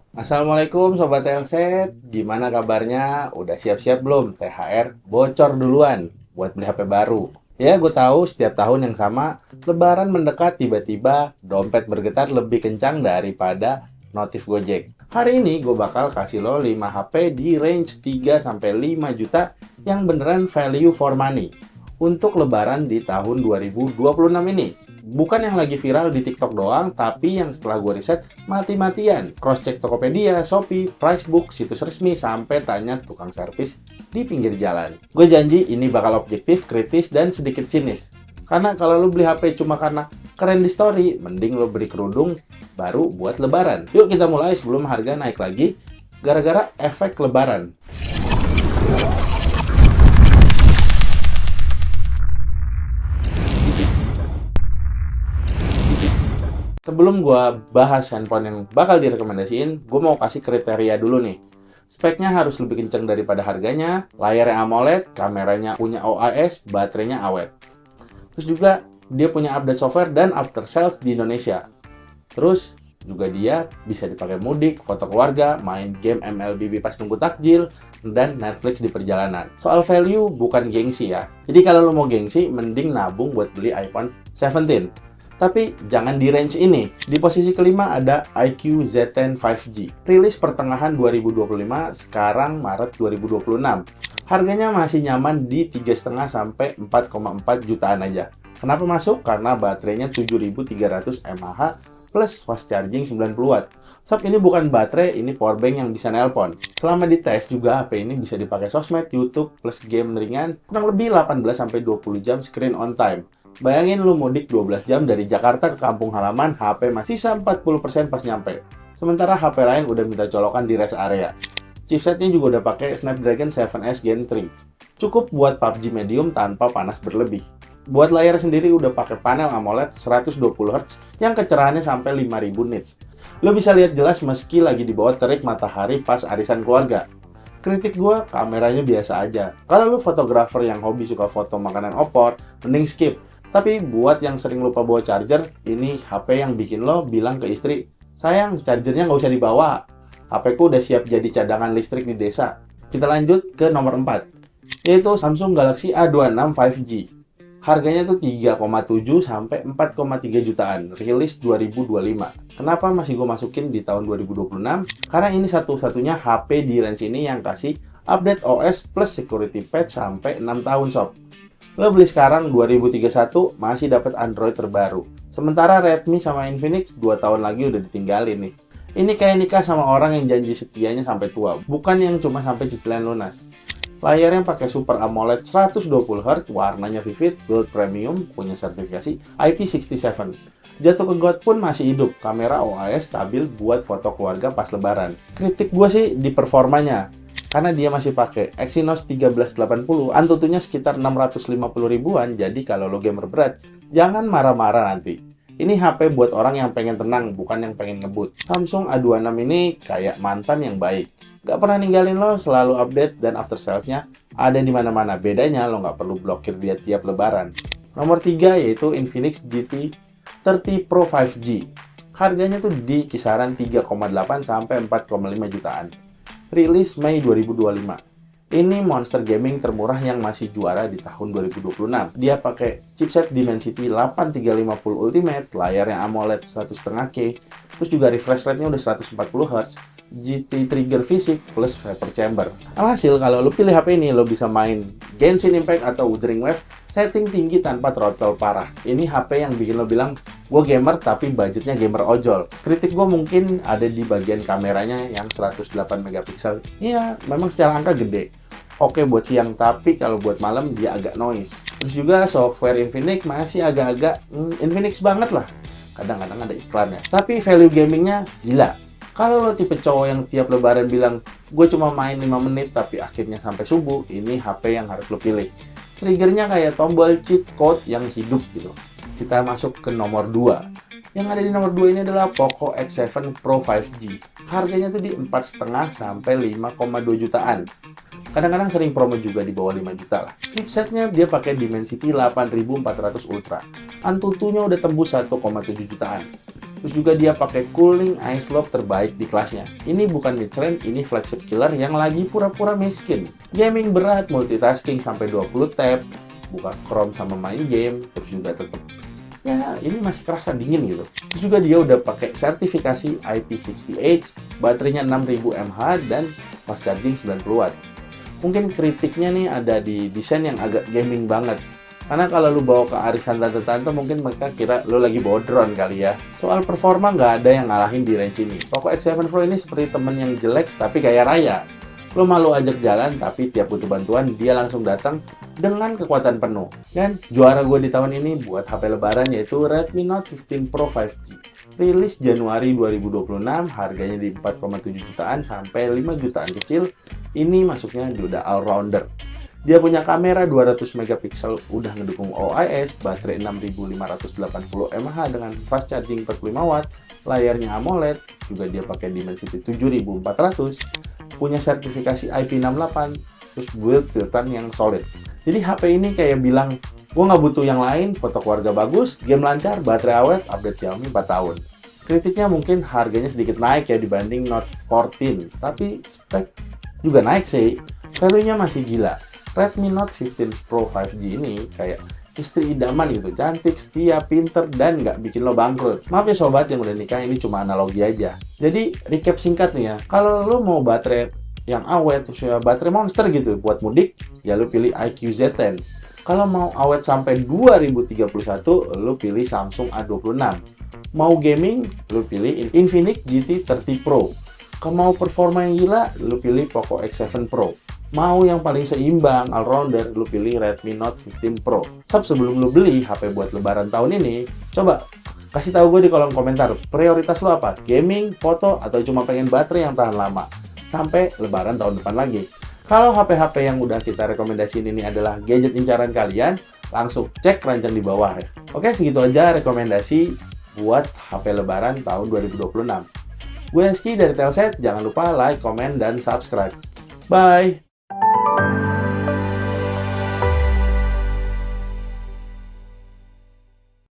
Assalamualaikum Sobat Telset, gimana kabarnya? Udah siap-siap belum? THR bocor duluan buat beli HP baru. Ya, gue tahu setiap tahun yang sama, Lebaran mendekat tiba-tiba dompet bergetar lebih kencang daripada notif Gojek. Hari ini gue bakal kasih lo 5 HP di range 3-5 juta yang beneran value for money untuk Lebaran di tahun 2026 ini. Bukan yang lagi viral di TikTok doang, tapi yang setelah gue riset mati-matian. Cross-check Tokopedia, Shopee, Pricebook, situs resmi, sampai tanya tukang servis di pinggir jalan. Gue janji ini bakal objektif, kritis, dan sedikit sinis. Karena kalau lo beli HP cuma karena keren di story, mending lo beli kerudung baru buat lebaran. Yuk kita mulai sebelum harga naik lagi, gara-gara efek lebaran. Sebelum gue bahas handphone yang bakal direkomendasiin, gue mau kasih kriteria dulu nih. Speknya harus lebih kenceng daripada harganya, layarnya AMOLED, kameranya punya OIS, baterainya awet. Terus juga dia punya update software dan after sales di Indonesia. Terus juga dia bisa dipakai mudik, foto keluarga, main game MLBB pas nunggu takjil, dan Netflix di perjalanan. Soal value bukan gengsi ya. Jadi kalau lo mau gengsi, mending nabung buat beli iPhone 17. Tapi jangan di range ini. Di posisi kelima ada iQOO Z10 5G. Rilis pertengahan 2025, sekarang Maret 2026. Harganya masih nyaman di 3,5 sampai 4,4 jutaan aja. Kenapa masuk? Karena baterainya 7300 mAh plus fast charging 90 watt. Sob, ini bukan baterai, ini powerbank yang bisa nelpon. Selama dites juga HP ini bisa dipakai sosmed, YouTube, plus game ringan, kurang lebih 18-20 jam screen on time. Bayangin lu mudik 12 jam dari Jakarta ke kampung halaman, HP masih sisa 40% pas nyampe. Sementara HP lain udah minta colokan di rest area. Chipsetnya juga udah pakai Snapdragon 7S Gen 3. Cukup buat PUBG medium tanpa panas berlebih. Buat layar sendiri udah pakai panel AMOLED 120Hz yang kecerahannya sampai 5000 nits. Lo bisa lihat jelas meski lagi di bawah terik matahari pas arisan keluarga. Kritik gue, kameranya biasa aja. Kalau lu fotografer yang hobi suka foto makanan opor, mending skip. Tapi buat yang sering lupa bawa charger, ini HP yang bikin lo bilang ke istri, sayang, chargernya nggak usah dibawa. HP ku udah siap jadi cadangan listrik di desa. Kita lanjut ke nomor 4, yaitu Samsung Galaxy A26 5G. Harganya tuh 3,7 sampai 4,3 jutaan, rilis 2025. Kenapa masih gue masukin di tahun 2026? Karena ini satu-satunya HP di range ini yang kasih update OS plus security patch sampai 6 tahun sob. Lo beli sekarang 2031 masih dapat Android terbaru. Sementara Redmi sama Infinix 2 tahun lagi udah ditinggalin nih. Ini kayak nikah sama orang yang janji setianya sampai tua, bukan yang cuma sampai cicilan lunas. Layarnya pakai Super AMOLED 120Hz, warnanya vivid, gold premium, punya sertifikasi IP67. Jatuh ke got pun masih hidup, kamera OIS stabil buat foto keluarga pas lebaran. Kritik gue sih di performanya, karena dia masih pakai Exynos 1380, Antutunya sekitar 650 ribuan, jadi kalau lo gamer berat, jangan marah-marah nanti. Ini HP buat orang yang pengen tenang, bukan yang pengen ngebut. Samsung A26 ini kayak mantan yang baik. Gak pernah ninggalin lo, selalu update, dan after sales-nya ada di mana-mana. Bedanya lo nggak perlu blokir dia tiap lebaran. Nomor 3 yaitu Infinix GT 30 Pro 5G. Harganya tuh di kisaran 3,8 sampai 4,5 jutaan. Rilis Mei 2025. Ini monster gaming termurah yang masih juara di tahun 2026. Dia pakai chipset Dimensity 8350 Ultimate, layarnya AMOLED 1,5K, terus juga refresh rate-nya udah 140 Hz, GT Trigger Physics plus Vapor Chamber. Alhasil, kalau lo pilih HP ini, lo bisa main Genshin Impact atau Wuthering Waves setting tinggi tanpa throttle parah. Ini HP yang bikin lo bilang, gue gamer tapi budgetnya gamer ojol. Kritik gue mungkin ada di bagian kameranya yang 108 megapiksel. Iya, memang secara angka gede. Oke buat siang, tapi kalau buat malam dia agak noise. Terus juga software Infinix masih agak-agak Infinix banget lah. Kadang-kadang ada iklannya. Tapi value gamingnya gila. Kalau lo tipe cowok yang tiap lebaran bilang, gue cuma main 5 menit tapi akhirnya sampai subuh, ini HP yang harus lo pilih. Triggernya kayak tombol cheat code yang hidup gitu. Kita masuk ke nomor 2. Yang ada di nomor 2 ini adalah Poco X7 Pro 5G. Harganya tuh di 4,5 sampai 5,2 jutaan. Kadang-kadang sering promo juga di bawah 5 juta lah. Chipsetnya dia pakai Dimensity 8400 Ultra. Antutunya udah tembus 1,7 jutaan. Terus juga dia pakai cooling ice lock terbaik di kelasnya. Ini bukan mid-range, ini flagship killer yang lagi pura-pura miskin. Gaming berat, multitasking sampai 20 tab, buka Chrome sama main game, terus juga tetap ya ini masih kerasa dingin gitu. Terus juga dia udah pakai sertifikasi IP68, baterainya 6000 mAh dan fast charging 90 watt. Mungkin kritiknya nih ada di desain yang agak gaming banget. Karena kalau lu bawa ke arisan tante-tante mungkin mereka kira lu lagi bawa drone kali ya. Soal performa nggak ada yang ngalahin di range ini. Poco X7 Pro ini seperti temen yang jelek tapi gaya raya. Lu malu ajak jalan tapi tiap butuh bantuan dia langsung datang dengan kekuatan penuh. Dan juara gue di tahun ini buat HP lebaran yaitu Redmi Note 15 Pro 5G. Rilis Januari 2026, harganya di 4,7 jutaan sampai 5 jutaan kecil. Ini masuknya udah all-rounder. Dia punya kamera 200 megapiksel, udah ngedukung OIS, baterai 6580 mAh dengan fast charging 45 watt, layarnya AMOLED, juga dia pakai Dimensity 7400, punya sertifikasi IP68, terus build titan yang solid. Jadi HP ini kayak bilang, gue nggak butuh yang lain, foto keluarga bagus, game lancar, baterai awet, update Xiaomi 4 tahun. Kritiknya mungkin harganya sedikit naik ya dibanding Note 14, tapi spek juga naik sih, value-nya masih gila. Redmi Note 15 Pro 5G ini kayak istri idaman gitu, cantik, setia, pinter, dan nggak bikin lo bangkrut. Maaf ya sobat yang udah nikah, ini cuma analogi aja. Jadi recap singkat nih ya, kalau lo mau baterai yang awet, terus ya baterai monster gitu buat mudik, ya lo pilih iQOO Z10. Kalau mau awet sampai 2031, lo pilih Samsung A26. Mau gaming, lo pilih Infinix GT30 Pro. Kalau mau performa yang gila, lo pilih Poco X7 Pro. Mau yang paling seimbang, all-rounder, lu pilih Redmi Note 15 Pro. Sob, sebelum lu beli HP buat lebaran tahun ini, coba kasih tahu gue di kolom komentar, prioritas lu apa? Gaming, foto, atau cuma pengen baterai yang tahan lama? Sampai lebaran tahun depan lagi. Kalau HP-HP yang udah kita rekomendasiin ini adalah gadget incaran kalian, langsung cek rancang di bawah ya. Oke, segitu aja rekomendasi buat HP lebaran tahun 2026. Gue Rizky dari Telset, jangan lupa like, komen, dan subscribe. Bye!